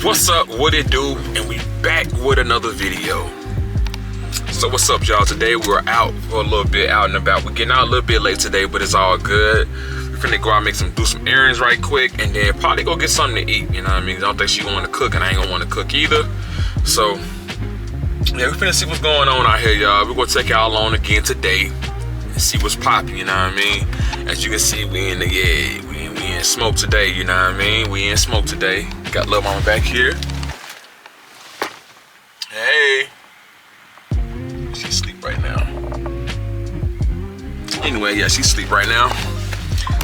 What's up, what it do, and we back with another video. So what's up, y'all? Today we're out for a little bit, out and about. We're getting out a little bit late today, but it's all good. We're finna go out and do some errands right quick, and then probably go get something to eat, you know what I mean? I don't think she gonna cook, and I ain't gonna wanna cook either. So yeah, we're finna see what's going on out here, y'all. We're gonna take y'all along again today and see what's popping, you know what I mean? As you can see, we in smoke today, you know what I mean? We in smoke today. Got little mama back here. Hey. She asleep right now. Anyway, yeah, she asleep right now.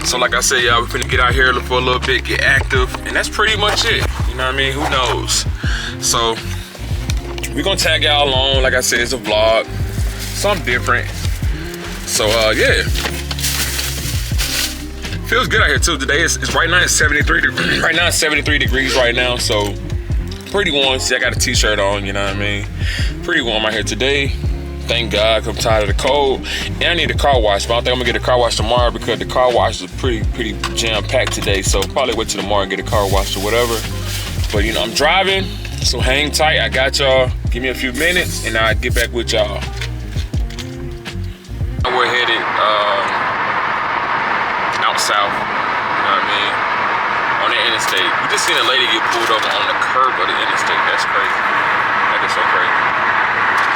So like I said, y'all, we're finna get out here for a little bit, get active, and that's pretty much it. You know what I mean? Who knows? So we're gonna tag y'all along. Like I said, it's a vlog, something different. So yeah. Feels good out here too. Today it's right now it's 73. Right now it's 73 degrees right now, so pretty warm. See, I got a t-shirt on, you know what I mean? Pretty warm out here today. Thank God, 'cause I'm tired of the cold. And I need a car wash, but I don't think I'm gonna get a car wash tomorrow because the car wash is pretty jam-packed today. So probably wait till tomorrow and get a car wash or whatever. But you know, I'm driving, so hang tight. I got y'all. Give me a few minutes and I'll get back with y'all. We're headed out south, you know what I mean, on the interstate. We just seen a lady get pulled over on the curb of the interstate. That's crazy. That is so crazy.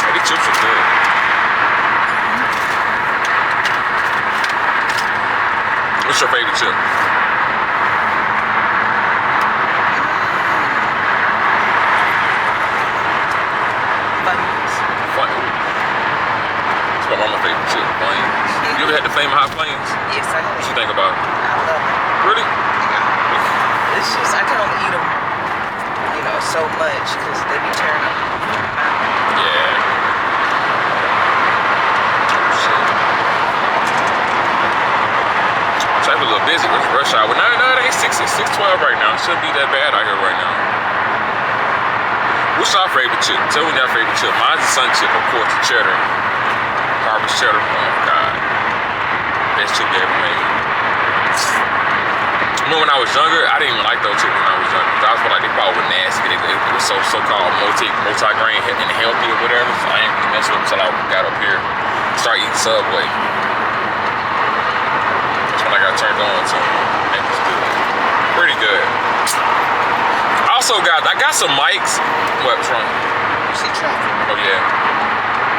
Hey, these chips are good. What's your favorite chip? Funyuns. That's my mama's favorite chip, Funyuns. You ever had the Flamin' Hot Flames? Yes, I have. What you think about it? I love it. Really? Yeah. It's just, I can only eat them, you know, so much because they be tearing up. Yeah. Shit. Traffic a little busy. It's rush hour. No, it ain't 6:12 right now. It shouldn't be that bad out here right now. What's our favorite chip? Tell me your favorite chip. Mine's the Sun Chip, of course, the cheddar. Harvest cheddar. Oh my God. Best chip they ever made. Remember when I was younger, I didn't even like those chips when I was younger. I was like, they probably were nasty. It was so-called multi-grain and healthy or whatever. So I ain't really mess with them until I got up here. Start eating Subway. That's when I got turned on to them. It was good. Pretty good. I got some mics. What's wrong? You see traffic? Oh yeah.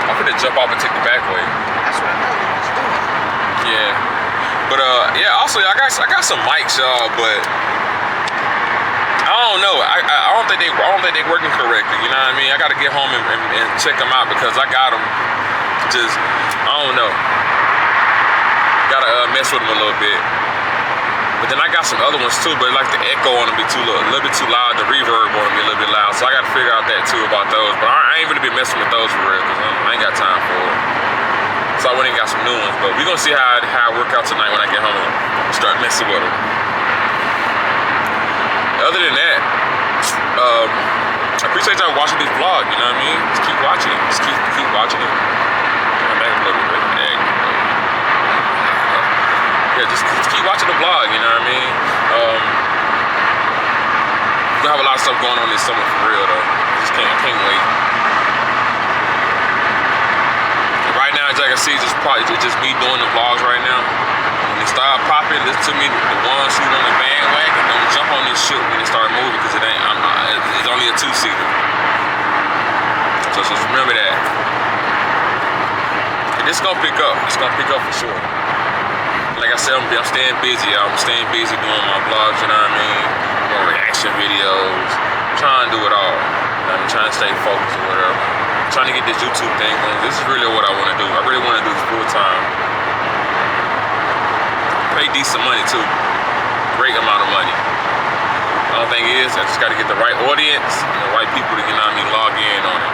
I'm finna jump off and take the back way. That's what I know you was doing. Yeah. But yeah, also I got some mics, y'all, but I don't know. I don't think they working correctly, you know what I mean? I gotta get home and check them out because I got them just, I don't know. Gotta mess with them a little bit. But then I got some other ones too, but like the echo on them be a little bit too loud, the reverb on them be a little bit loud. So I gotta figure out that too about those. But I ain't really been messing with those for real, cause I ain't got time for it. So I went and got some new ones, but we gonna see how I work out tonight when I get home and start messing with them. Other than that, I appreciate y'all watching this vlog, you know what I mean? Just keep watching it, just keep watching it. I'm back a little bit. Yeah, just keep watching the vlog, you know what I mean? We're gonna have a lot of stuff going on this summer for real though. Just can't wait. Right now, as I can see, it's just me doing the vlogs right now. When they start popping, listen to me, the ones who on the bandwagon, don't jump on this shit when they start moving because it's only a 2-seater. So just remember that. And it's gonna pick up. It's gonna pick up for sure. Like I said, I'm staying busy, y'all. I'm staying busy doing my vlogs, you know what I mean? Doing reaction videos. I'm trying to do it all. I'm trying to stay focused or whatever. I'm trying to get this YouTube thing going. This is really what I want to do. I really want to do this full time. Pay decent money too. Great amount of money. The only thing is, I just got to get the right audience and the right people to, you know what I mean, log in on it.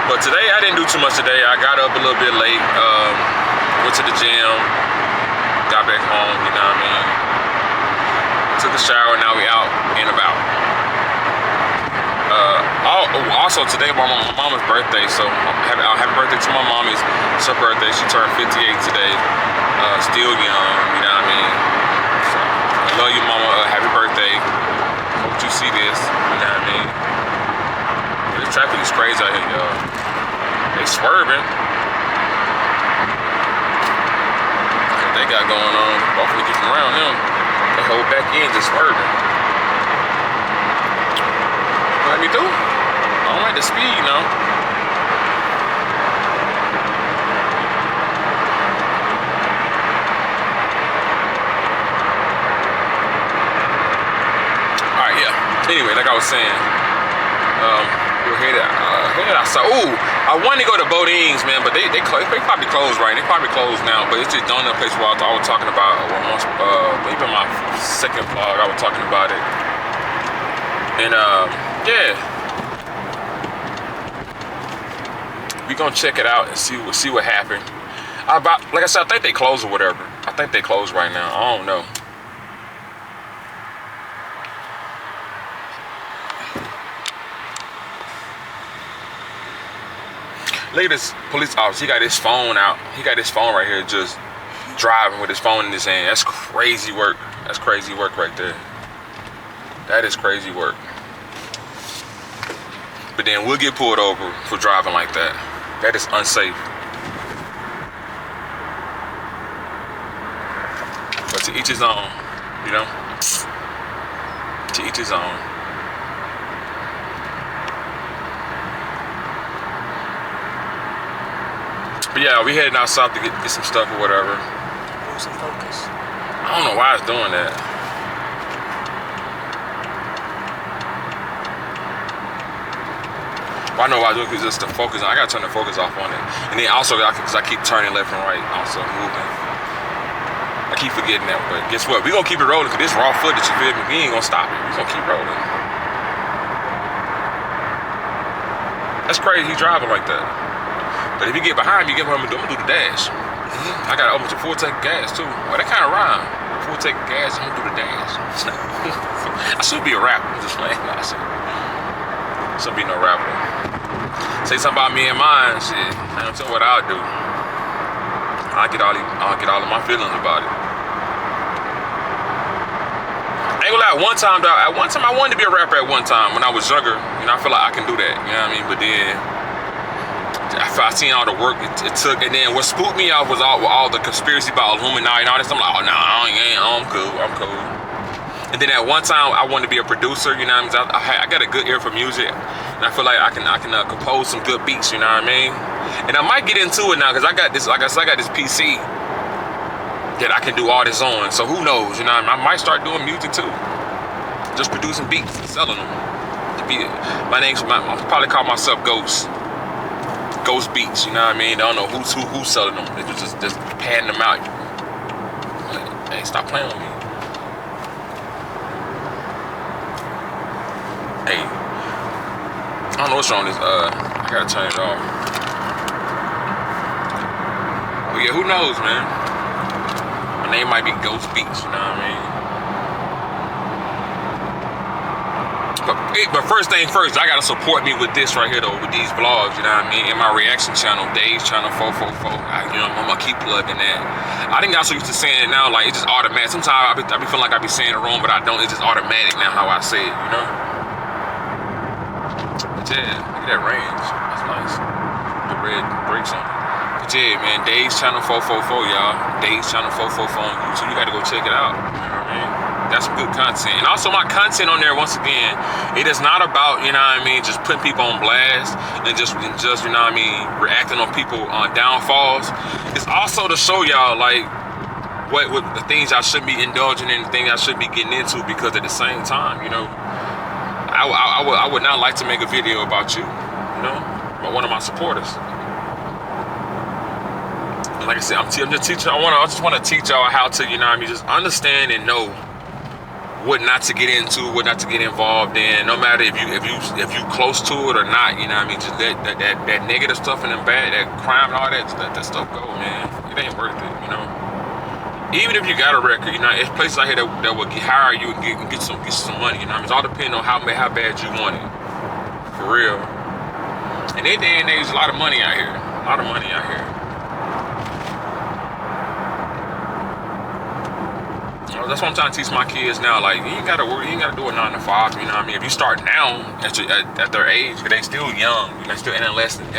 But today, I didn't do too much today. I got up a little bit late. Went to the gym, got back home, you know what I mean? Took a shower, now we out and about. Also today my mama's birthday, so happy birthday to my mom. It's her birthday. She turned 58 today. Still young, you know what I mean? So I love you, mama. Happy birthday. see this. You know what I mean? But the traffic is crazy out here, y'all. They swerving. What they got going on? Both of them around them. They hold back in, just swerving. Let me through. I don't like the speed, you know. Anyway, like I was saying, we're headed outside. Ooh, I wanted to go to Bodines, man, but they probably closed, right? They probably closed now, but it's just down the place where I was talking about, maybe my second vlog, I was talking about it. And, yeah. We gonna check it out and see what happened. Like I said, I think they closed or whatever. I think they closed right now. I don't know. Look at this police officer. He got his phone out. He got his phone right here, just driving with his phone in his hand. That's crazy work. That's crazy work right there. That is crazy work. But then we'll get pulled over for driving like that. That is unsafe. But to each his own, you know? To each his own. But yeah, we heading out south to get some stuff or whatever. Lose some focus. I don't know why it's doing that. Well, I know why I do it because it's the focus. I gotta turn the focus off on it. And then also, because I keep turning left and right, also moving. I keep forgetting that, but guess what? We gonna keep it rolling because this raw footage, you feel me? We ain't gonna stop it. We gonna keep rolling. That's crazy, he driving like that. But if you get behind me, I'm gonna do the dash. I gotta open to full tank of gas too. Well, that kind of rhyme. Full tank of gas, I'm gonna do the dash. I should be a rapper. I'm just playing. I should be no rapper. Say something about me and mine, shit. I don't tell what I'll do. I'll get all of my feelings about it. I ain't gonna lie, one time I wanted to be a rapper at one time when I was younger. You know, I feel like I can do that. You know what I mean? But then after I seen all the work it took, and then what spooked me off was all the conspiracy about Illuminati and all this. I'm like, oh no, I'm cool. And then at one time I wanted to be a producer. You know what I mean? I got a good ear for music, and I feel like I can compose some good beats. You know what I mean? And I might get into it now because I got this. Like I said, I got this PC that I can do all this on. So who knows? You know what I mean? I might start doing music too, just producing beats and selling them. I'll probably call myself Ghost Beats, you know what I mean? I don't know who's selling them. They just panning them out. Hey, stop playing with me. Hey, I don't know what's wrong with this. I gotta turn it off. But yeah, who knows, man? My name might be Ghost Beats, you know what I mean? But first thing first, I gotta support me with this right here though, with these vlogs, you know what I mean? In my reaction channel, Daze channel 444. I'm gonna keep plugging that. I think I'm so used to saying it now, like it's just automatic. Sometimes I be feeling like I be saying it wrong, but I don't. It's just automatic now how I say it, you know? But yeah, look at that range. That's nice. The red brakes on it. But yeah, man, Daze channel 444, y'all. Daze channel 444 on YouTube. You gotta go check it out. You know what I mean? That's some good content. And also my content on there, once again, it is not about, you know what I mean, just putting people on blast and just you know what I mean, reacting on people on downfalls. It's also to show y'all like what the things I should be indulging in, the things I should be getting into, because at the same time, you know, I would not like to make a video about you know, about one of my supporters. And like I said, I'm just teaching. I just want to teach y'all how to, you know what I mean, just understand and know what not to get into, what not to get involved in. No matter if you close to it or not, you know what I mean. Just that negative stuff and that crime and all that stuff go, man. It ain't worth it, you know. Even if you got a record, you know, there's places out here that will hire you and get some money. You know what I mean. It's all depending on how bad you want it, for real. And that day and age, a lot of money out here. A lot of money out here. A That's what I'm trying to teach my kids now. Like, you ain't gotta work, you ain't gotta do a 9 to 5. You know what I mean? If you start now at their age, they still young. You know, still adolescents.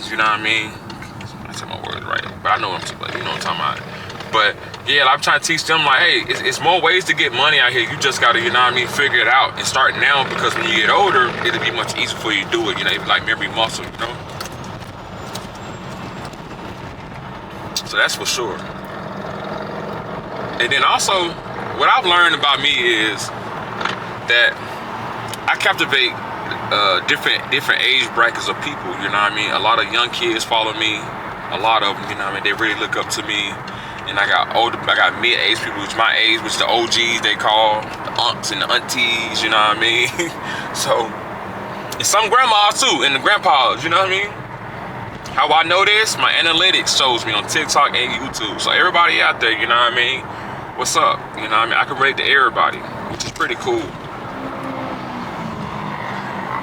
You know what I mean? I said my words right, but I know what I'm, you know what I'm talking about. But yeah, I'm trying to teach them like, hey, it's more ways to get money out here. You just gotta, you know what I mean, figure it out and start now, because when you get older, it'll be much easier for you to do it. You know, it's like memory muscle. You know. So that's for sure. And then also, what I've learned about me is that I captivate different age brackets of people. You know what I mean? A lot of young kids follow me. A lot of them, you know what I mean? They really look up to me. And I got mid-age people, which my age, which the OGs they call, the aunts and the aunties. You know what I mean? So, and some grandmas too, and the grandpas. You know what I mean? How I know this? My analytics shows me on TikTok and YouTube. So everybody out there, you know what I mean? What's up? You know what I mean? I can relate to everybody, which is pretty cool.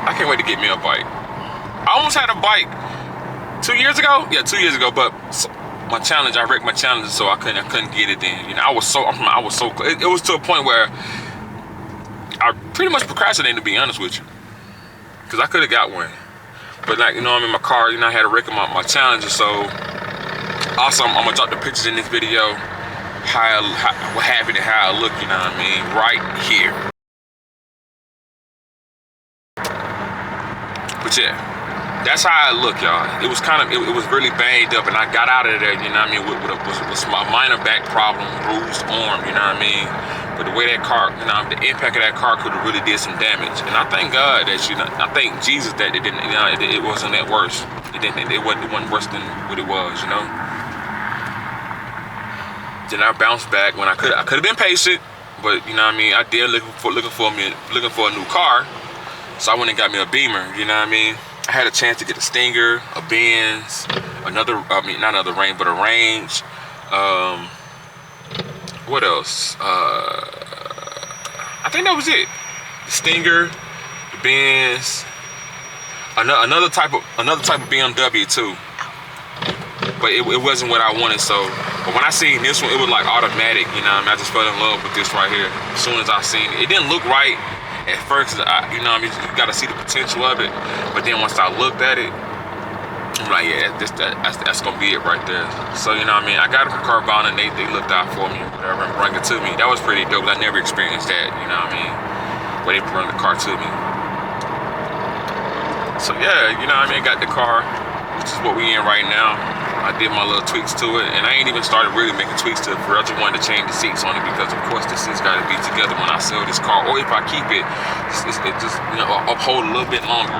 I can't wait to get me a bike. I almost had a bike 2 years ago. Yeah, 2 years ago. But my challenge, I wrecked my challenge, so I couldn't get it then. You know, I was so. It was to a point where I pretty much procrastinated, to be honest with you, because I could have got one. But like, you know, I'm in my car, you know, I had to wreck my challenges. So also, I'm gonna drop the pictures in this video, what happened and how I look, you know what I mean, right here. But yeah, that's how I look, y'all. It was it was really banged up, and I got out of there, you know what I mean, with my minor back problem, bruised arm, you know what I mean. But the way that car, you know, the impact of that car could have really did some damage. And I thank God that, you know, I thank Jesus that it didn't, you know, it wasn't that worse. It wasn't worse than what it was, you know. Then I bounced back when I could have been patient, but you know what I mean. I did looking for a new car, so I went and got me a Beamer. You know what I mean. I had a chance to get a Stinger, a Benz, not another Range, but a Range. What else? I think that was it. The Stinger, the Benz, another type of BMW too. But it wasn't what I wanted. So, but when I seen this one, it was like automatic. You know what I mean? I just fell in love with this right here. As soon as I seen it, it didn't look right at first. You know what I mean? You got to see the potential of it. But then once I looked at it, I'm like, yeah, that's gonna be it right there. So, you know what I mean? I got it from Carvana, and they looked out for me or whatever and brought it to me. That was pretty dope. I never experienced that, you know what I mean? Where they brought the car to me. So yeah, you know what I mean? I got the car, which is what we in right now. I did my little tweaks to it, and I ain't even started really making tweaks to it. I just wanted to change the seats on it, because of course the seats gotta be together when I sell this car, or if I keep it, it just, you know, uphold a little bit longer.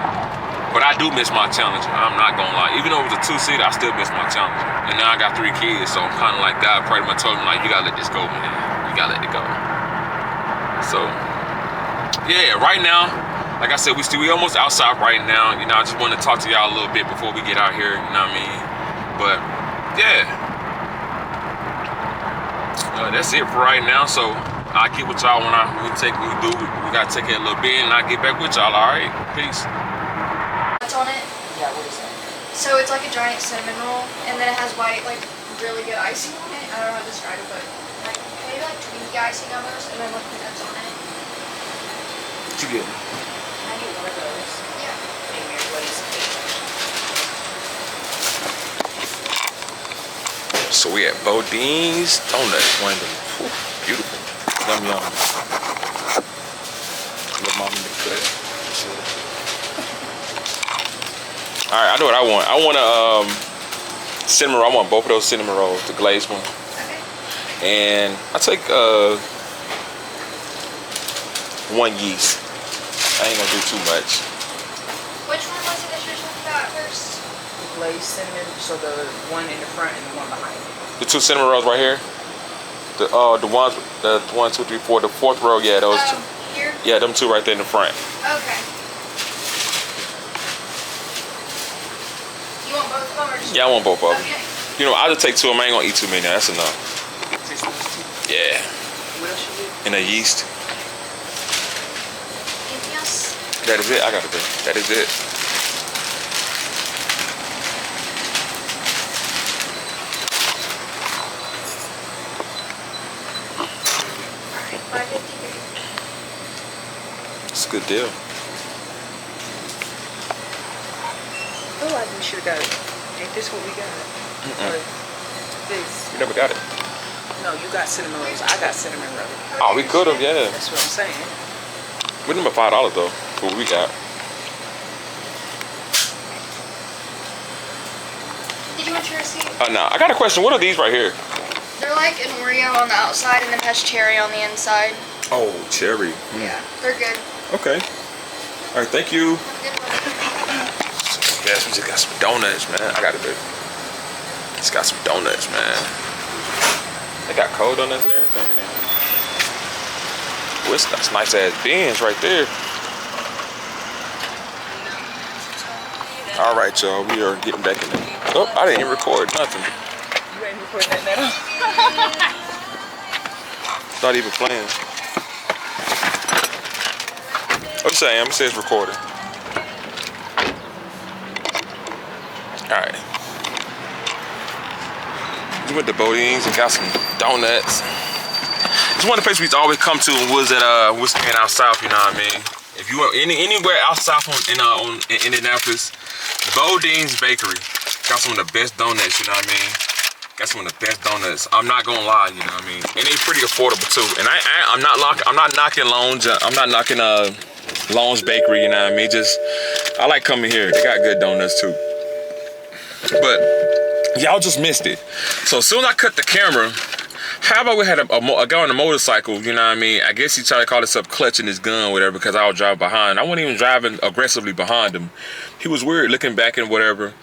But I do miss my challenge. I'm not gonna lie. Even though it was a 2-seater, I still miss my challenge. And now I got 3 kids, so I'm kind of like God pretty much told me, like, you gotta let this go, man. You gotta let it go. So yeah, right now, like I said, we almost outside right now. You know, I just want to talk to y'all a little bit before we get out here. You know what I mean? But yeah, that's it for right now. So I'll get with y'all when we gotta take it a little bit, and I'll get back with y'all. All right, peace. On it. Yeah, what is that? So it's like a giant cinnamon roll, and then it has white, like really good icing on it. I don't know how to describe it, but like maybe like Twinkie icing almost, and then like peanuts on it. What you getting? I need one of those. Yeah. What is it? So we at Bodine's Donuts, one of them. Whew, beautiful. Yum yum. Little mama make good. All right, I know what I want. I want a cinnamon roll. I want both of those cinnamon rolls, the glazed one. Okay. And I take 1 yeast. I ain't gonna do too much. Which one was it that you were talking about first? The glazed cinnamon, so the one in the front and the one behind it. The 2 cinnamon rolls right here. The 1, 2, 3, 4. The 4th row, yeah, those 2. Here? Yeah, them 2 right there in the front. Okay. You want both of them or just Yeah, I want both of them. Okay. You know, I'll just take 2 of them. I ain't gonna eat too many. That's enough. Just those 2. Yeah. What else you get? And a yeast. Anything else? That is it. I got it. That is it. It's a good deal. I feel like we should have got it. Ain't this what we got? Or this? We never got it. No, you got cinnamon rolls. I got cinnamon rolls. Oh, we could have, yeah. That's what I'm saying. We number $5 though. For what we got. Did you want your receipt? No. I got a question. What are these right here? They're like an Oreo on the outside and then has cherry on the inside. Oh, cherry. Yeah, they're good. Okay. All right, thank you. Good one. Yes, we just got some donuts, man. I got it, baby. Just got some donuts, man. They got cold donuts and everything in there. Well, that's nice ass beans right there. All right, y'all. We are getting back in there. Oh, I didn't even record nothing. You ain't recording that now. Not even playing. What you saying? It says recording. All right. We went to Bodines and got some donuts. It's one of the places we always come to was at out south. You know what I mean? If you went anywhere out south in Indianapolis, Bodines Bakery got some of the best donuts. You know what I mean? Got some of the best donuts. I'm not gonna lie. You know what I mean? And they pretty affordable too. And I'm not knocking Loans. I'm not knocking Loans Bakery. You know what I mean? Just I like coming here. They got good donuts too. But y'all just missed it. So as soon as I cut the camera, how about we had a guy on a motorcycle, you know what I mean? I guess he tried to call himself clutching his gun, whatever, because I was driving behind. I wasn't even driving aggressively behind him. He was weird looking back and whatever.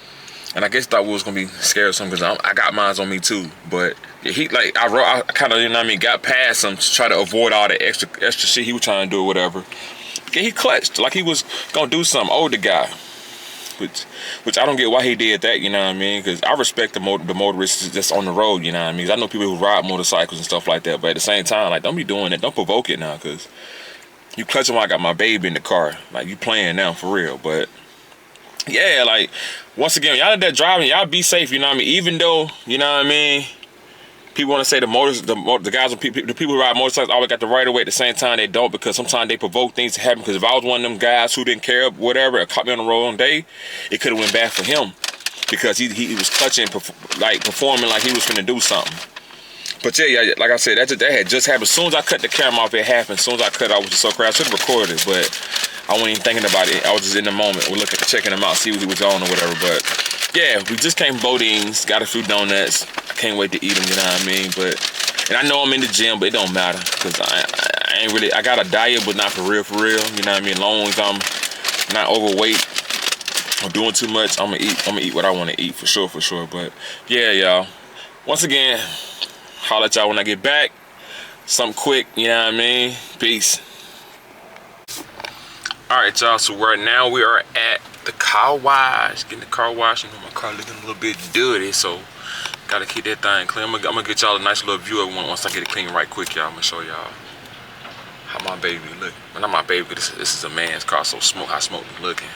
And I guess thought we was gonna be scared or something because I got mines on me too. But he like I kind of, you know what I mean, got past him to try to avoid all the extra shit he was trying to do or whatever. Yeah, he clutched like he was gonna do something. Older guy. Which I don't get why he did that, you know what I mean? Because I respect the motorists that's on the road, you know what I mean? 'Cause I know people who ride motorcycles and stuff like that, but at the same time, like, don't be doing that. Don't provoke it now, because you clutching while I got my baby in the car. Like, you playing now, for real. But, yeah, like, once again, y'all out there driving, y'all be safe, you know what I mean? Even though, you know what I mean, people want to say the people who ride motorcycles always got the right of way. At the same time, they don't, because sometimes they provoke things to happen. Because if I was one of them guys who didn't care, whatever, or caught me on the road one day, it could have went bad for him, because he was clutching, like performing like he was finna do something. But yeah, like I said, that had just happened. As soon as I cut the camera off, it happened. As soon as I cut it, I was just so crazy. I should have recorded it, but I wasn't even thinking about it. I was just in the moment. We're checking him out, see what he was on or whatever. But yeah, we just came from Bodines, got a few donuts. I can't wait to eat them, you know what I mean? But, and I know I'm in the gym, but it don't matter, because I ain't really, I got a diet, but not for real, you know what I mean? As long as I'm not overweight or doing too much, I'm gonna eat what I want to eat, for sure. But yeah, y'all, once again, holla at y'all when I get back. Something quick, you know what I mean? Peace. All right, y'all, so right now we are at the car wash, getting the car wash. You know, my car looking a little bit dirty, so gotta keep that thing clean. I'm gonna get y'all a nice little view of it once I get it clean right quick, y'all. I'm gonna show y'all how my baby look. Well, not my baby, but this is a man's car, so how smoke looking.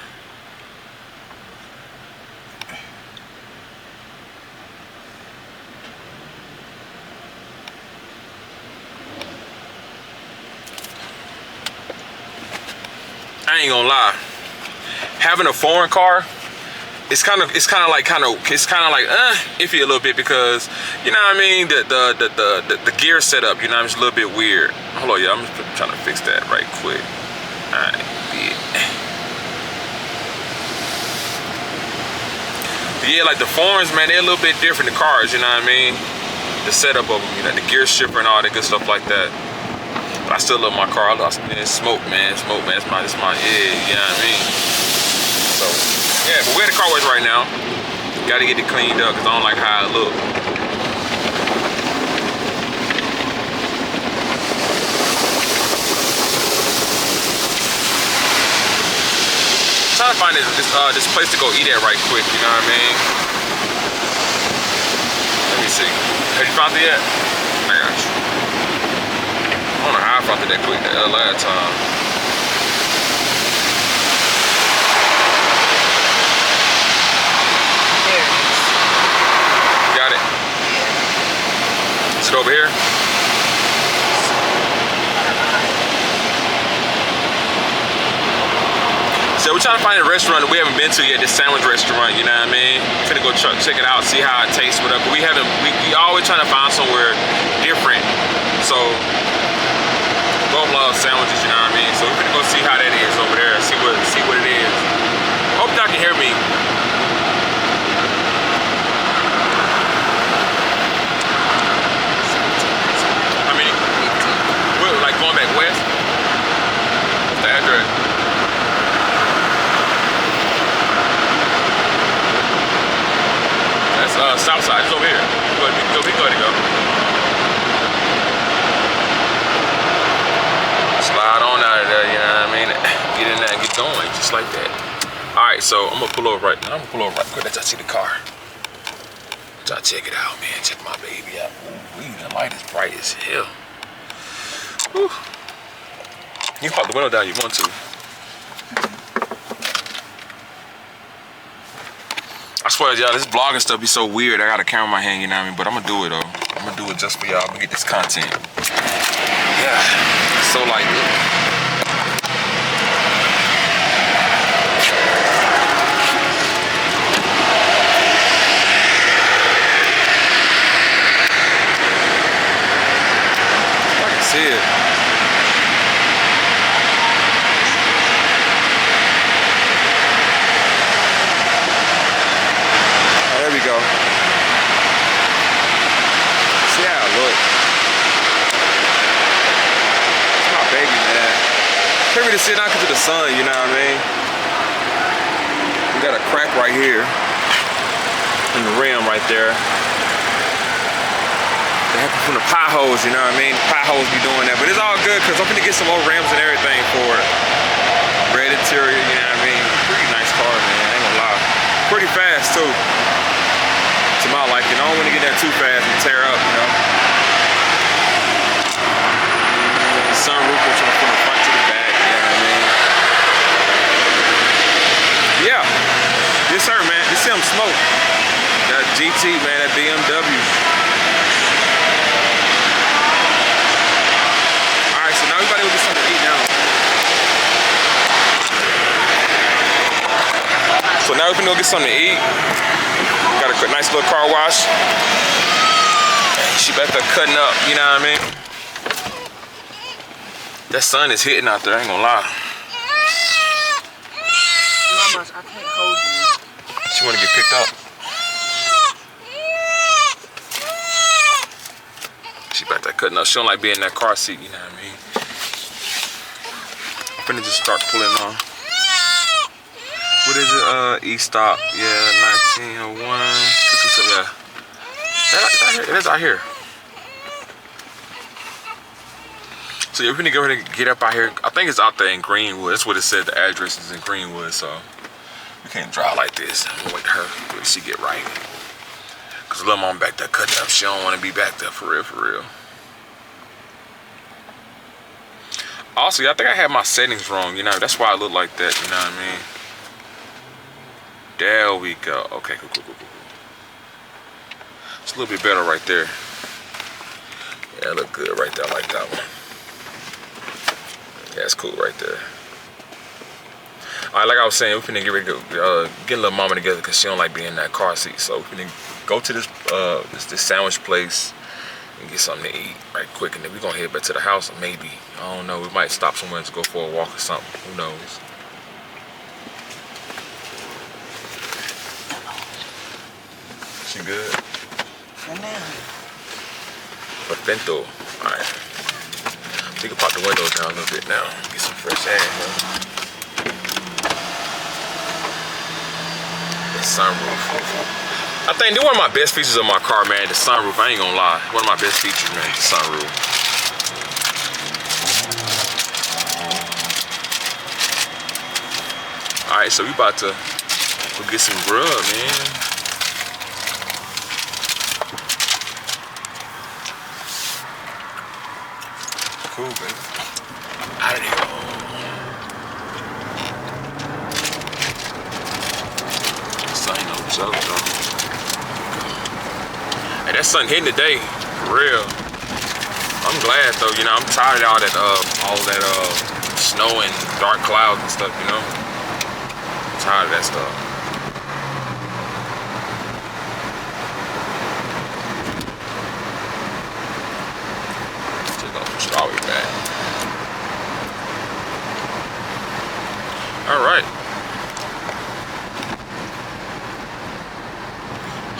I ain't gonna lie, having a foreign car, it's kind of like iffy a little bit, because you know what I mean, the gear setup, you know, it's a little bit weird. Hold on, y'all, I'm just trying to fix that right quick. All right, yeah, like the foreigns, man, they're a little bit different. The cars, you know what I mean, the setup of them, you know, the gear shifter and all that good stuff like that. But I still love my car. I love smoke, man. It's my, yeah, you know what I mean? So, yeah, but we're at the car wash right now. Gotta get it cleaned up, because I don't like how it look. Trying to find this place to go eat at right quick, you know what I mean? Let me see. Have you found it yet? I got you. I don't know how I found it that quick the last time. There it is. Got it? Yeah. Is it over here? we're trying to find a restaurant that we haven't been to yet, this sandwich restaurant, you know what I mean? Finna go check it out, see how it tastes, whatever. But we always trying to find somewhere different. So, both love sandwiches, you know what I mean? So we're gonna go see how that is over there, see what it is. Hope y'all can hear me. How many? We're like going back west. What's the address? That's south side. It's over here. We go to go. Slide on out of there, you know what I mean? Get in there and get going, just like that. Alright, so I'm gonna pull over right now. quick. Let y'all see the car. Y'all check it out, man. Check my baby out. Ooh, the light is bright as hell. Whew. You can pop the window down if you want to. I swear, y'all, this vlogging stuff be so weird. I got a camera in my hand, you know what I mean? But I'm gonna do it, though. I'm gonna do it just for y'all. I'm gonna get this content. Yeah, so like I can see it. Oh, there we go. See how it looks. Baby, man. Can't really sit down because of the sun, you know what I mean? We got a crack right here in the rim right there. They happen from the potholes, you know what I mean? Potholes be doing that, but it's all good because I'm gonna get some more rims and everything for it. Red interior, you know what I mean? Pretty nice car, man. I ain't gonna lie. Pretty fast too. To my liking. I don't want to get that too fast and tear up, you know? Sunroof goes from the front to the back, you know what I mean? Yeah, yes sir, man. You see them smoke. That GT, man, that BMW. Alright, so now we about to go get something to eat now. So now we're gonna go get something to eat. Got a nice little car wash. She back there cutting up, you know what I mean? That sun is hitting out there, I ain't gonna lie. Mama, I can't hold you. She wanna get picked up. She back there cutting up. She don't like being in that car seat, you know what I mean? I'm finna just start pulling on. What is it? E-stop. Yeah, 1901. 227, yeah. Is that here? It is out here. So yeah, we're gonna go ahead and get up out here. I think it's out there in Greenwood. That's what it said. The address is in Greenwood, so we can't drive like this. I'm gonna wait her till she get right. Cause little mom back there cutting up. She don't want to be back there for real, for real. Also, I think I had my settings wrong. You know, that's why I look like that. You know what I mean? There we go. Okay, cool. It's a little bit better right there. Yeah, look good right there. I like that one. Yeah, it's cool right there. All right, like I was saying, we're finna get ready to get a little mama together because she don't like being in that car seat. So we're finna go to this sandwich place and get something to eat right quick, and then we're gonna head back to the house. Maybe, I don't know, we might stop somewhere to go for a walk or something. Who knows? She good? For now. Perfecto. All right. We can pop the windows down a little bit now. Get some fresh air, man. The sunroof. I think they're one of my best features of my car, man. The sunroof. I ain't gonna lie. One of my best features, man. The sunroof. All right, so we about to go get some grub, man. Cool, baby. Out of here. This ain't no joke, though. Hey, that sun hitting today, for real. I'm glad, though. You know, I'm tired of all that snow and dark clouds and stuff, you know. tired of that stuff. Just gonna push it all the way back. All right.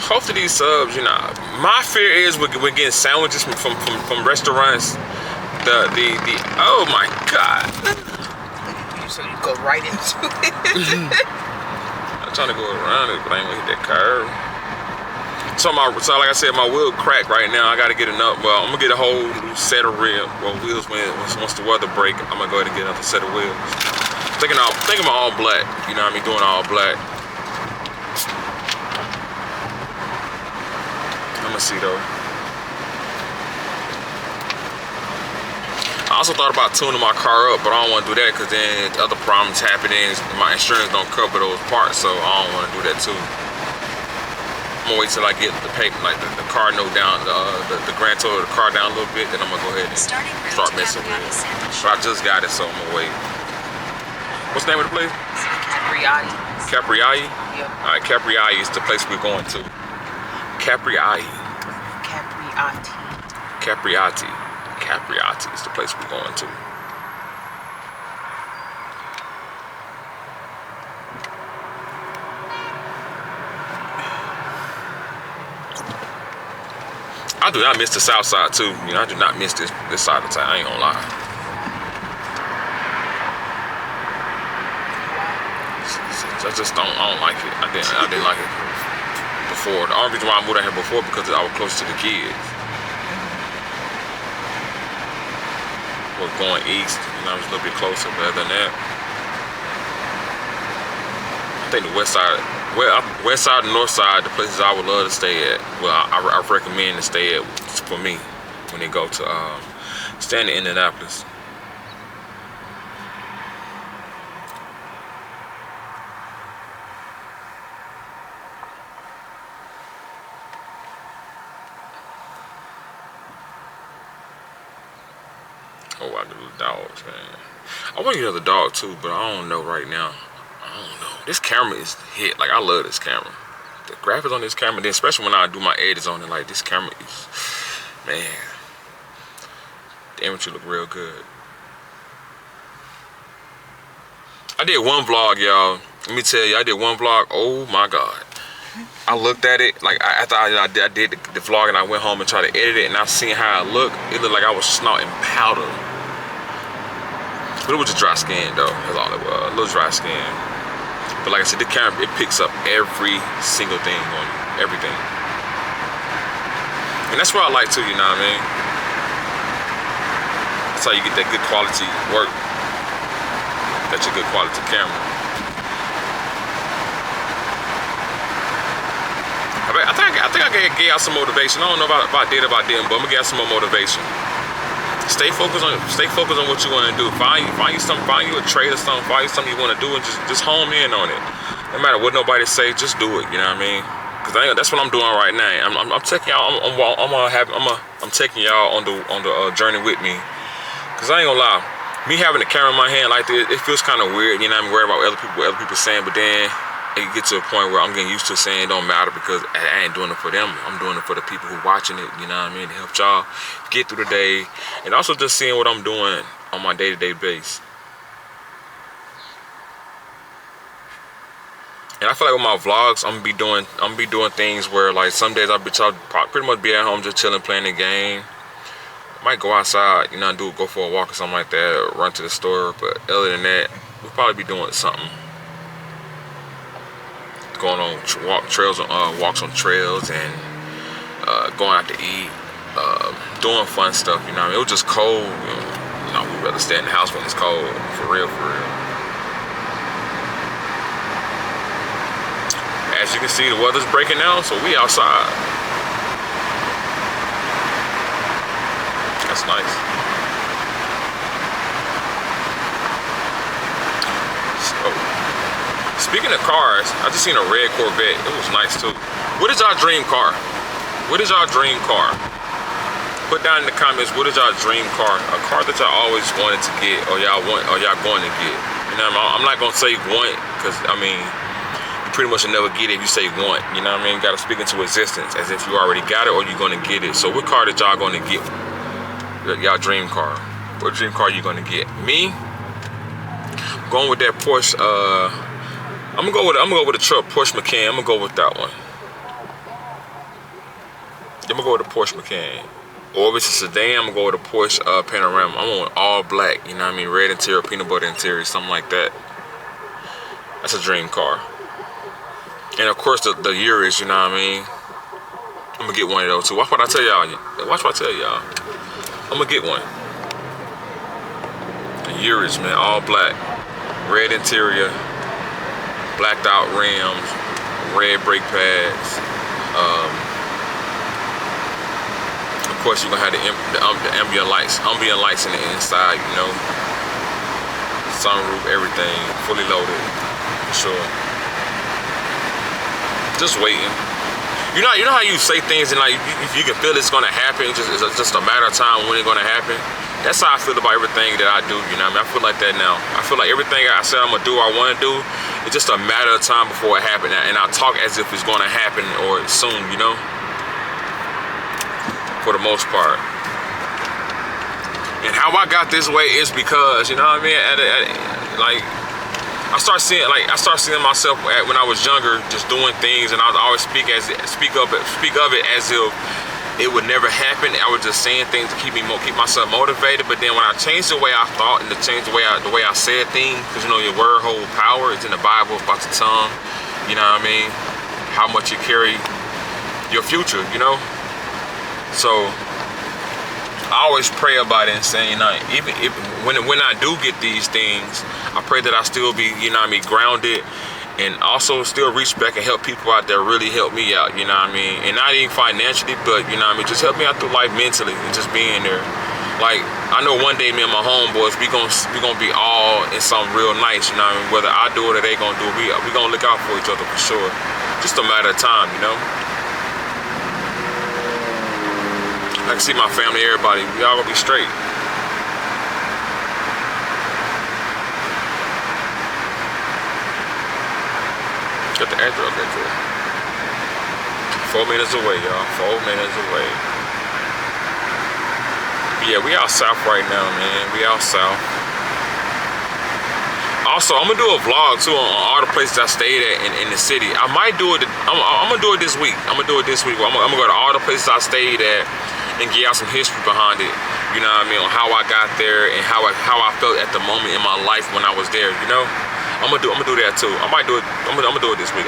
Hopefully these subs, you know, my fear is we're getting sandwiches from restaurants. Oh my God. So you go right into it. I'm trying to go around it, but I ain't gonna hit that curve. So like I said, my wheel cracked right now. I gotta get enough. Well, I'm gonna get a whole set of wheels once the weather break. I'm gonna go ahead and get another set of wheels. Thinking I'm all black. You know what I mean? Doing all black. I'm gonna see though. I also thought about tuning my car up, but I don't want to do that because then other problems happening. My insurance don't cover those parts, so I don't want to do that too. I'm gonna wait till I get the paper, like the car note down, the grand total of the car down a little bit, then I'm gonna go ahead and start messing with it. But I just got it, so I'm gonna wait. What's the name of the place? Capriati. Capriati? Yep. All right, Capriati is the place we're going to. Capriati. Capriati. Capriati. Capriati is the place we're going to. I do not miss the south side too. You know, I do not miss this side of town. I ain't gonna lie. I just don't like it. I didn't like it before. The only reason why I moved out here before because I was close to the kids. Was going east, you know, I was a little bit closer, but other than that, I think the west side and north side, the places I would love to stay at. Well, I recommend to stay at for me when they go to stay in Indianapolis. Oh, I do the dogs, man. I want to get another dog too, but I don't know right now. I don't know. This camera is hit. Like, I love this camera. The graphics on this camera, then especially when I do my edits on it, like, this camera is, man, the imagery look real good. I did one vlog, y'all. Let me tell you, I did one vlog. Oh my God. I looked at it, like, after I did the vlog and I went home and tried to edit it, and I seen how it looked like I was snorting powder. But it was just dry skin though, that's all it was, a little dry skin. But like I said, the camera, it picks up every single thing on you, everything. And that's what I like too, you know what I mean? That's how you get that good quality work. That's your good quality camera. I think I gave out some motivation. I don't know if I did, but I'm gonna get some more motivation. Stay focused on what you want to do. Find you a trade or something. Find you something you want to do, and just home in on it. No matter what nobody say, just do it. You know what I mean? Because that's what I'm doing right now. I'm taking y'all. I'm taking y'all on the journey with me. Because I ain't gonna lie, me having the camera in my hand like this, it feels kind of weird. You know, I'm worried about what other people saying, but then it gets to a point where I'm getting used to saying it don't matter because I ain't doing it for them. I'm doing it for the people who watching it, you know what I mean? To help y'all get through the day. And also just seeing what I'm doing on my day-to-day basis. And I feel like with my vlogs, I'm gonna be doing things where, like, some days I'll pretty much be at home just chilling, playing the game. I might go outside, you know, go for a walk or something like that, or run to the store. But other than that, we'll probably be doing something. Going on walks on trails, and going out to eat, doing fun stuff, you know what I mean? It was just cold, you know, we'd rather stay in the house when it's cold, for real. As you can see, the weather's breaking down, so we outside. That's nice. So, speaking of cars, I just seen a red Corvette. It was nice too. What is our dream car? What is our dream car? Put down in the comments, what is our dream car? A car that y'all always wanted to get, or y'all going to get. You know what I mean? I'm not gonna say want. Because, I mean, you pretty much will never get it if you say want. You know what I mean? You got to speak into existence as if you already got it or you're going to get it. So what car did y'all going to get? Y'all dream car. What dream car you going to get? Me? I'm going with that Porsche. I'm gonna go with a truck, Porsche Macan. I'm gonna go with that one. I'm gonna go with a Porsche Macan. Or if it's a sedan, I'm gonna go with a Porsche Panorama. I want all black, you know what I mean? Red interior, peanut butter interior, something like that. That's a dream car. And of course the Urus, you know what I mean? I'm gonna get one of those too. Watch what I tell y'all. Watch what I tell y'all. I'm gonna get one. The Urus, man, all black. Red interior, blacked out rims, red brake pads. Of course, you're gonna have the ambient lights in the inside, you know. Sunroof, everything, fully loaded, for sure. Just waiting. You know how you say things and like you can feel it's gonna happen. It's just a matter of time when it's gonna happen. That's how I feel about everything that I do, you know what I mean? I feel like that now. I feel like everything I said I'm gonna do or I wanna do, it's just a matter of time before it happens. And I talk as if it's gonna happen or soon, you know? For the most part. And how I got this way is because, you know what I mean? Like, I start seeing myself when I was younger, just doing things, and I would always speak of it as if it would never happen. I was just saying things to keep myself motivated. But then when I changed the way I thought and to change the way I said things, because you know your word hold power. It's in the Bible about your tongue. You know what I mean? How much you carry your future. You know. So I always pray about it and say, you know, even if when I do get these things, I pray that I still be, you know what I mean, grounded. And also still reach back and help people out there really help me out, you know what I mean? And not even financially, but, you know what I mean, just help me out through life mentally and just being there. Like, I know one day me and my homeboys, we gonna be all in something real nice, you know what I mean? Whether I do it or they gonna do it, we gonna look out for each other for sure. Just a matter of time, you know? I can see my family, everybody, we all gonna be straight. Got the address, okay, cool. 4 minutes away, y'all. 4 minutes away. Yeah, we out south right now, man. We out south. Also, I'm gonna do a vlog too on all the places I stayed at in the city. I might do it. I'm gonna do it this week. I'm gonna go to all the places I stayed at and get out some history behind it. You know what I mean? On how I got there and how I felt at the moment in my life when I was there. You know. I'm gonna do that too. I might do it. I'm gonna do it this week.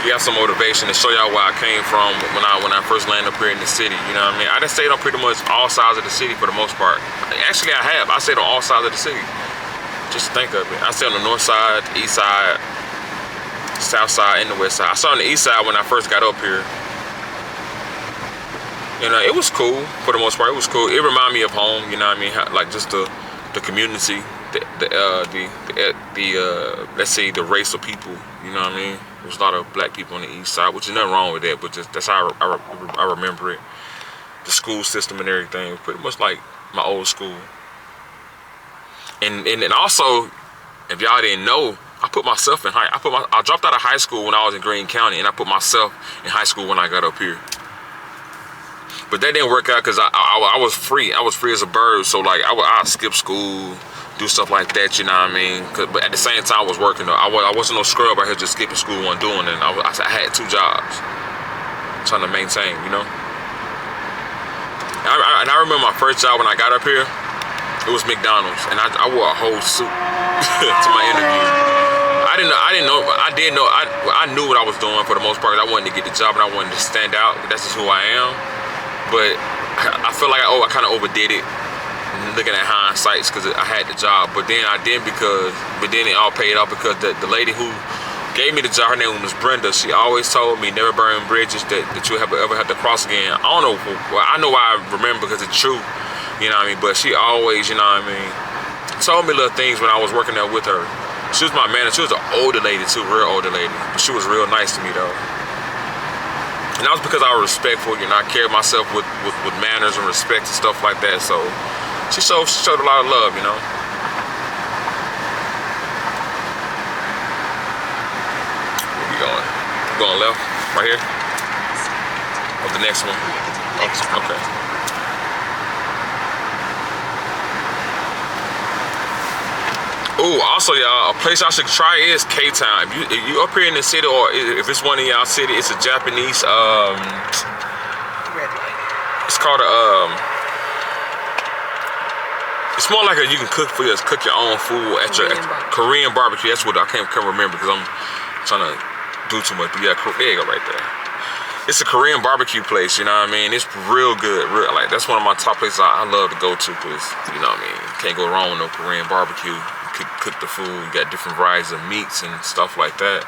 You have some motivation to show y'all where I came from when I first landed up here in the city. You know what I mean? I done stayed on pretty much all sides of the city for the most part. Actually, I have. I stayed on all sides of the city. Just think of it. I stayed on the north side, east side, south side, and the west side. I stayed on the east side when I first got up here. You know, it was cool for the most part. It was cool. It reminded me of home. You know what I mean? Like just the community, let's say the race of people, you know what I mean? There's a lot of black people on the east side, which is nothing wrong with that, but just that's how I remember it. The school system and everything was pretty much like my old school. And also, if y'all didn't know, I put myself in I dropped out of high school when I was in Greene County, and I put myself in high school when I got up here. But that didn't work out because I was free. I was free as a bird. So like I'd skip school, do stuff like that. You know what I mean? But at the same time, I was working though. I wasn't no scrub out here just skipping school and doing it. I had 2 jobs, trying to maintain. You know. And I remember my first job when I got up here. It was McDonald's, and I wore a whole suit to my interview. I knew what I was doing for the most part. I wanted to get the job and I wanted to stand out. That's just who I am. But I feel like I kind of overdid it, looking at hindsight, because I had the job. But then it all paid off because the lady who gave me the job, her name was Brenda. She always told me never burn bridges that you ever have to cross again. I don't know. Well, I know why I remember because it's true. You know what I mean? But she always, you know what I mean, told me little things when I was working there with her. She was my manager. She was an older lady too, real older lady. But she was real nice to me though. And that was because I was respectful, you know, I carried myself with manners and respect and stuff like that. So she showed a lot of love, you know. Going left, right here. Or the next one. Next one. Okay. Ooh, also y'all, a place I should try is K-Town. If you up here in the city, or if it's one of y'all city, it's a Japanese. Red light. It's called a. It's more like you can cook your own food at your Korean barbecue. That's what I can't remember because I'm trying to do too much. But yeah, there you go right there. It's a Korean barbecue place, you know what I mean? It's real good, like that's one of my top places I love to go to because, you know what I mean, can't go wrong with no Korean barbecue. You cook the food, you got different varieties of meats and stuff like that.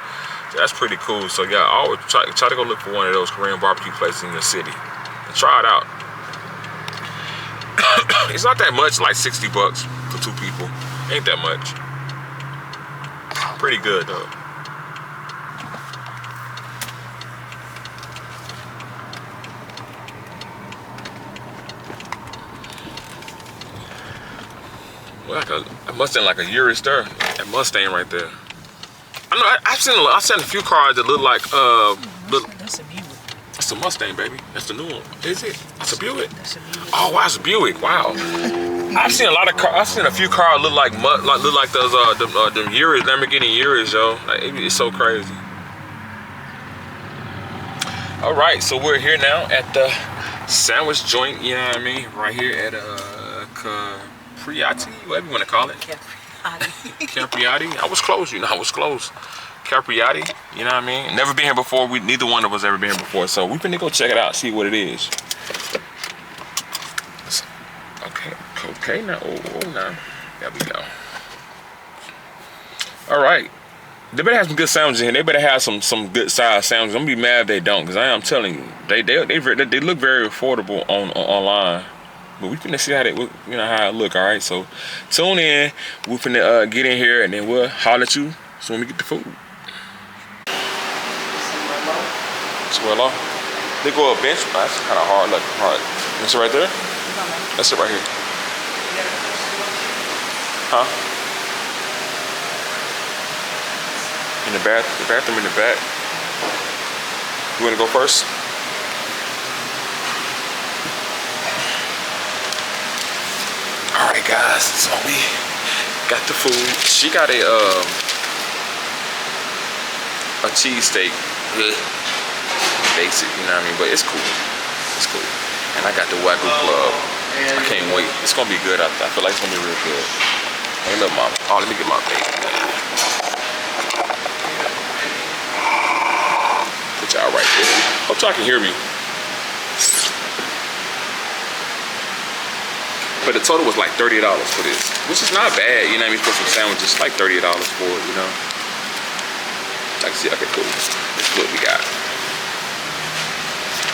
So that's pretty cool. So yeah, I always try to go look for one of those Korean barbecue places in your city and try it out. It's not that much, like $60 for 2 people. Ain't that much. Pretty good though. Like a Mustang, like a Urus there. That Mustang right there. I know. I've seen a few cars that look like That's a Buick. That's a Mustang, baby. That's the new one. Is it? That's a Buick. That's a Buick. Oh, wow, it's a Buick. Wow. I've seen a lot of cars. I've seen a few cars look like those them Urus, Lamborghini Urus, yo. Like, it's so crazy. All right, so we're here now at the sandwich joint. You know what I mean? Right here at Capriati, whatever you want to call it. Capriati. I was close, you know. I was close. Capriati, you know what I mean? Never been here before. Neither one of us ever been here before, so we finna go check it out, see what it is. Okay, now, now, there we go. All right, they better have some good sandwiches in here. They better have some good size sandwiches. I'm gonna be mad if they don't, cause I'm telling you, they look very affordable online. But we finna see how how it look. All right, so tune in. We finna get in here and then we'll holler at you so when we get the food. Somewhere low. They go a bench. Oh, that's kind of hard. Look, hard. That's it right there. That's it right here. Huh? In the bathroom in the back. You wanna go first? All right, guys. So we got the food. She got a cheesesteak. Basic, you know what I mean? But it's cool. It's cool. And I got the Wagyu Club. I can't wait. It's gonna be good. I feel like it's gonna be real good. Hey, look, mama. Oh, let me get my bacon. Put y'all right there. Hope y'all can hear me. But the total was like $30 for this, which is not bad. You know what I mean? For some sandwiches, like $30 for it. You know. Like, see, okay, cool. This is what we got.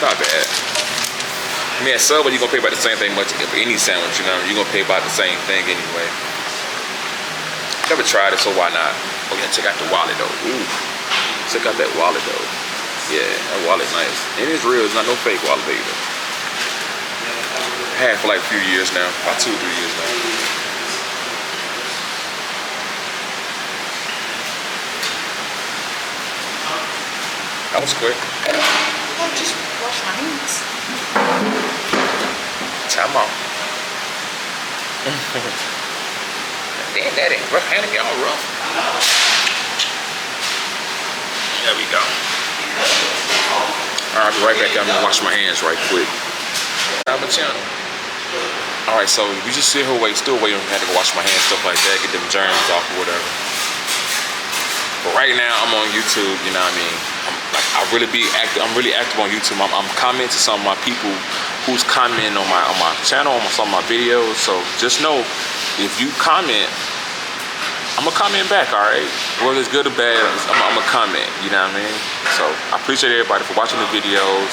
Not bad. I mean, at Subway, you're gonna pay about the same thing much for any sandwich, you know. You're gonna pay about the same thing anyway. Never tried it, so why not? Oh yeah, check out the wallet though. Ooh, check out that wallet though. Yeah, that wallet's nice. And it's real, it's not no fake wallet either. I had it for like a few years now, about 2 or 3 years now. That was quick. Just wash my hands. Time out. Damn, that ain't rough. Handing y'all rough. There we go. All right, I'll be right back. I'm gonna wash my hands right quick. All right, so we just sit here still waiting. I had to go wash my hands, stuff like that, get them germs off or whatever. But right now I'm on YouTube. You know what I mean? I'm really active on YouTube. I'm commenting to some of my people who's commenting on my channel, on some of my videos. So just know, if you comment, I'm gonna comment back. All right, whether it's good or bad, I'm gonna comment. You know what I mean? So I appreciate everybody for watching the videos.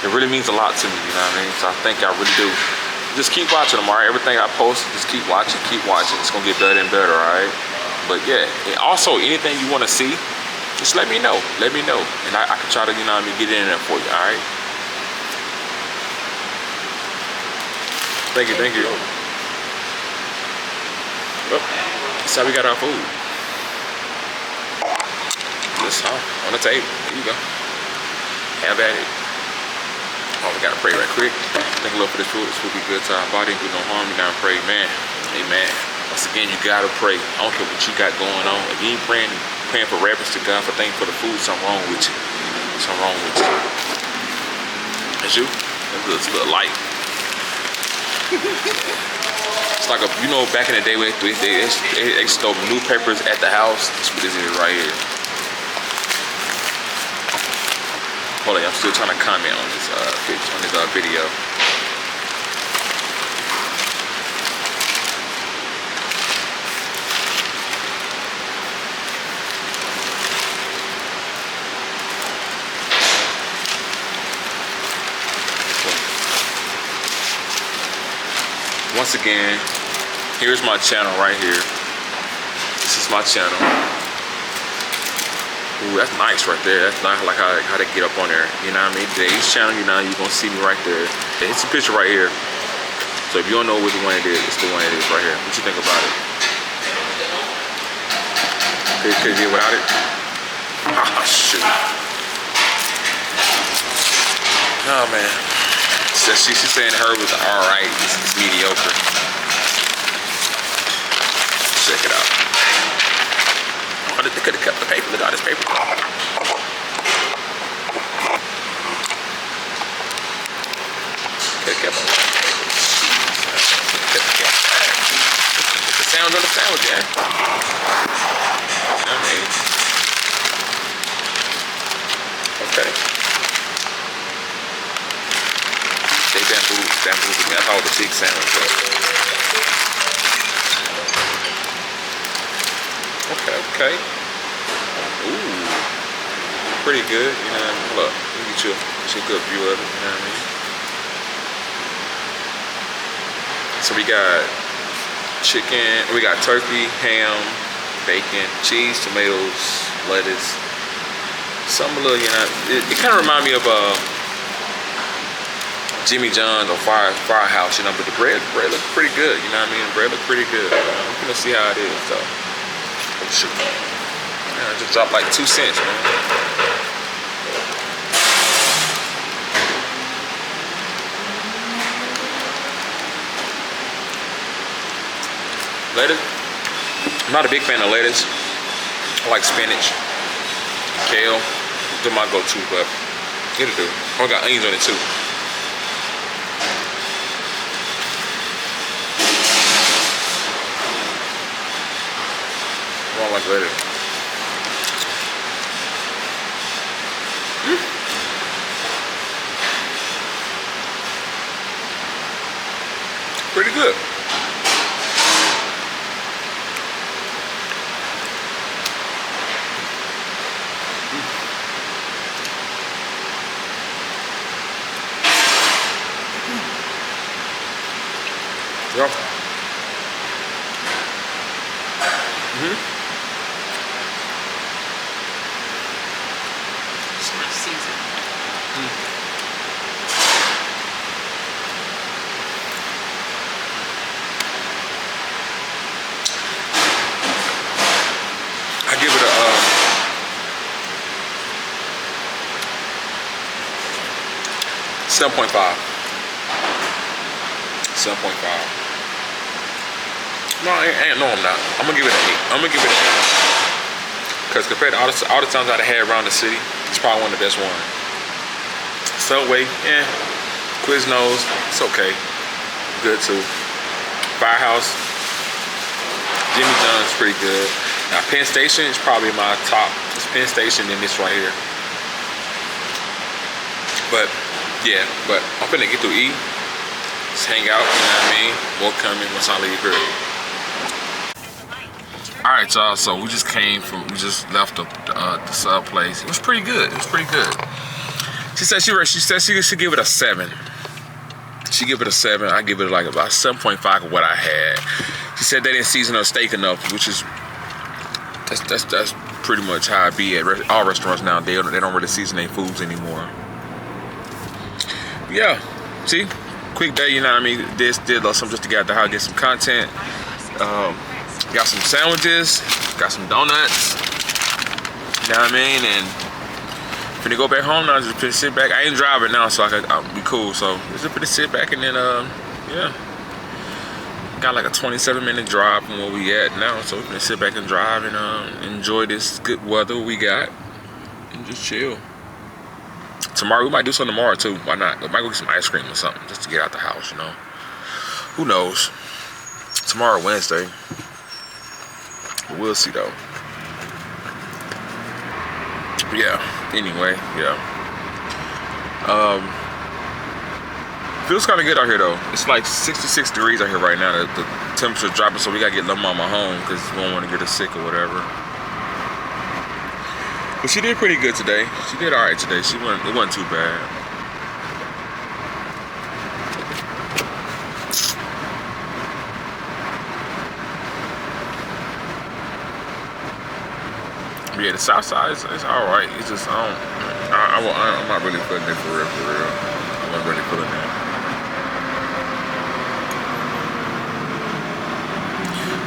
It really means a lot to me. You know what I mean? So I thank y'all, really do. Just keep watching them. All right, everything I post, just keep watching, keep watching. It's gonna get better and better. All right. But yeah, and also anything you want to see, just let me know. Let me know. And I can try to, you know what I mean, get in there for you, all right? Thank you, thank you. Well, that's how we got our food. This on the table. Here you go. have at it. Oh, we gotta pray right quick. Thank you, Lord, for this food. This food be good to our body and do no harm. We gotta pray, man. Amen. Once again, you gotta pray. I don't care what you got going on. If you ain't praying for reverence to God, for thanks for the food, something wrong with you. Something wrong with you. That's you? It's a little light. It's like back in the day when they stole newspapers at the house. That's what this is right here. Hold on, I'm still trying to comment on this video. Once again, here's my channel right here. This is my channel. Ooh, that's nice right there. That's nice, like how they get up on there. You know what I mean? Today's channel, you're gonna see me right there. It's a picture right here. So if you don't know which one it is, it's the one it is right here. What you think about it? Could you do without it? Ah, shoot. Oh man. She's saying her was alright. It's mediocre. Check it out. Oh, they could have kept the paper. Look at all this paper. Could have kept all that paper. The sound of the sandwich, yeah. Okay. They bamboozled me. I thought it was a big sandwich, but okay. Ooh, pretty good. You know what I mean? Look, let me get you a good view of it. You know what I mean? So we got chicken, we got turkey, ham, bacon, cheese, tomatoes, lettuce. Some little, it kind of remind me of Jimmy John's or Firehouse, but the bread looks pretty good, you know what I mean? The bread looks pretty good. I'm gonna see how it is, though. Oh, shoot. Man, I just dropped like 2 cents, man. Lettuce. I'm not a big fan of lettuce. I like spinach, kale. They're my go-to, but it'll do. I got onions on it too. I don't like lettuce. Pretty good. Yeah. It's not seasoned. I give it a 7.5. 7.5. No, I'm not. I'm gonna give it an 8. Because compared to all the times I've had around the city, it's probably one of the best ones. Subway, Quiznos, it's okay. Good too. Firehouse, Jimmy John's pretty good. Now Penn Station is probably my top. It's Penn Station and this right here. But yeah, I'm finna get through E. Just hang out, you know what I mean? More coming once I leave here. Alright, y'all, so we just left the sub place. It was pretty good. She said she should give it a 7. She give it a 7. I give it like about 7.5 of what I had. She said they didn't season her steak enough, which is that's pretty much how it be at all restaurants now. They don't really season their foods anymore. Yeah, see, quick day, you know what I mean? Did something just to get out the house, get some content. Got some sandwiches, got some donuts, you know what I mean? And finna go back home now. Just finna sit back. I ain't driving now, so I'll be cool. So just finna sit back and then yeah. Got like a 27-minute drive from where we at now, so we're gonna sit back and drive and enjoy this good weather we got and just chill. Tomorrow we might do something tomorrow too. Why not? We might go get some ice cream or something just to get out the house, you know. Who knows? Tomorrow Wednesday. We'll see though. But yeah. Anyway, yeah. Feels kind of good out here though. It's like 66 degrees out here right now. The temperature's dropping, so we gotta get little mama home because we don't want to get her sick or whatever. But she did pretty good today. She did all right today. It wasn't too bad. But yeah, the south side is all right. It's just I'm not really feeling it for real. I'm not really feeling it.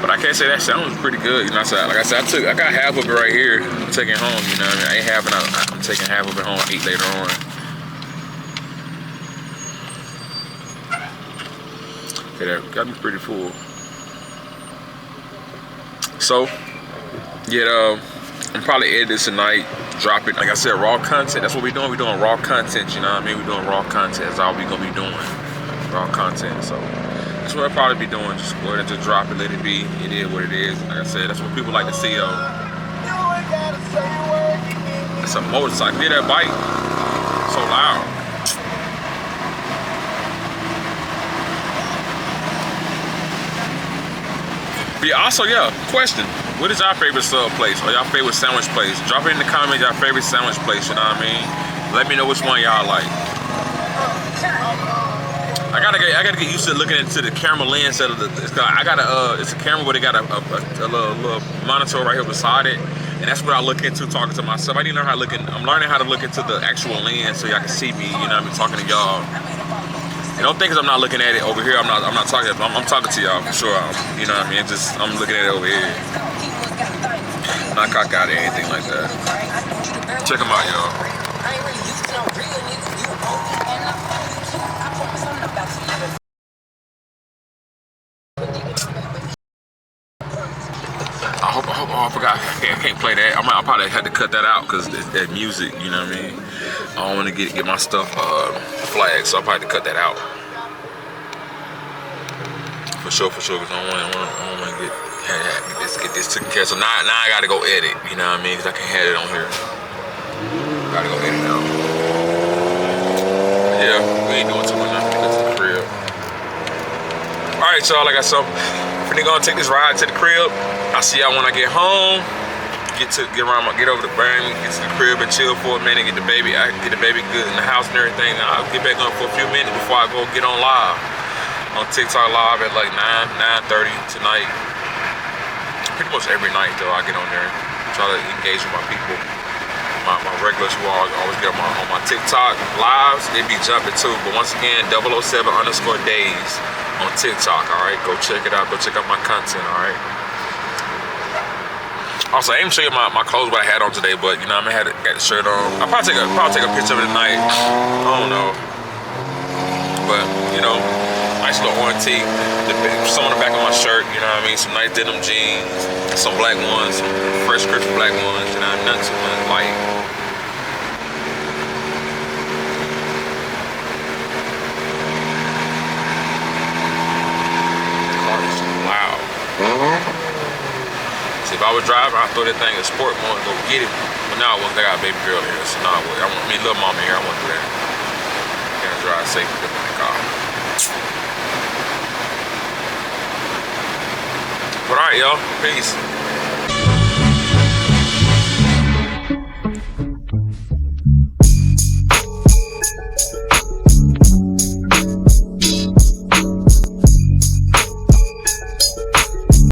But I can't say that sounds pretty good, you know. So like I said, I got half of it right here. I'm taking home, you know what I mean? I ain't half it. I'm taking half of it home. I eat later on. Okay, that got me pretty full. So, yeah, I'm probably edit this tonight, drop it. Like I said, raw content. That's what we're doing. We're doing raw content, you know what I mean? We're doing raw content. That's all we're gonna be doing. Raw content. So that's what I'll probably be doing. Just go ahead and just drop it, let it be. It is what it is. Like I said, that's what people like to see, though. It's a motorcycle. Hear that bike? So loud. But yeah, also, yeah, question. What is your favorite sub place or your favorite sandwich place? Drop it in the comments, your favorite sandwich place, you know what I mean? Let me know which one y'all like. I gotta get used to looking into the camera lens of it's a camera where they got a little monitor right here beside it, and that's what I look into talking to myself. I need to learn how to I'm learning how to look into the actual lens so y'all can see me, you know what I mean, talking to y'all. And don't think 'cause I'm not looking at it over here, I'm not talking. I'm talking to y'all for sure. You know what I mean? I'm looking at it over here. I'm not cocked out or anything like that. Check them out, y'all. I forgot. I can't play that. I probably had to cut that out because that music, you know what I mean? I don't want to get my stuff flagged, so I probably had to cut that out. For sure, because I don't want to get this taken care of. So now I got to go edit, you know what I mean? Because I can't have it on here. Got to go edit now. Yeah, we ain't doing too much now. Get to the crib. All right, y'all, like I said, I'm gonna take this ride to the crib. I'll see y'all when I get home. Get over to Birmingham, get to the crib and chill for a minute, get the baby good in the house and everything. And I'll get back on for a few minutes before I go get on live. On TikTok live at like 9:30 tonight. Pretty much every night though, I get on there, try to engage with my people. My regulars who always get on my TikTok lives, they be jumping too. But once again, 007_Daze on TikTok, alright? Go check it out, go check out my content, alright? Also, I didn't show you my clothes what I had on today, but you know, I had the shirt on. I'll probably take a picture of it tonight. I don't know. But, you know, nice little ornate, some on the back of my shirt, you know what I mean? Some nice denim jeans, some black ones, some fresh crisp black ones, you know, nothing too much light. See, if I was driving, I'd throw that thing in sport mode and go get it. But now I got a baby girl here, so now I want me little mama here. I want to do that. Can't drive safe in the car. But all right, y'all. Peace.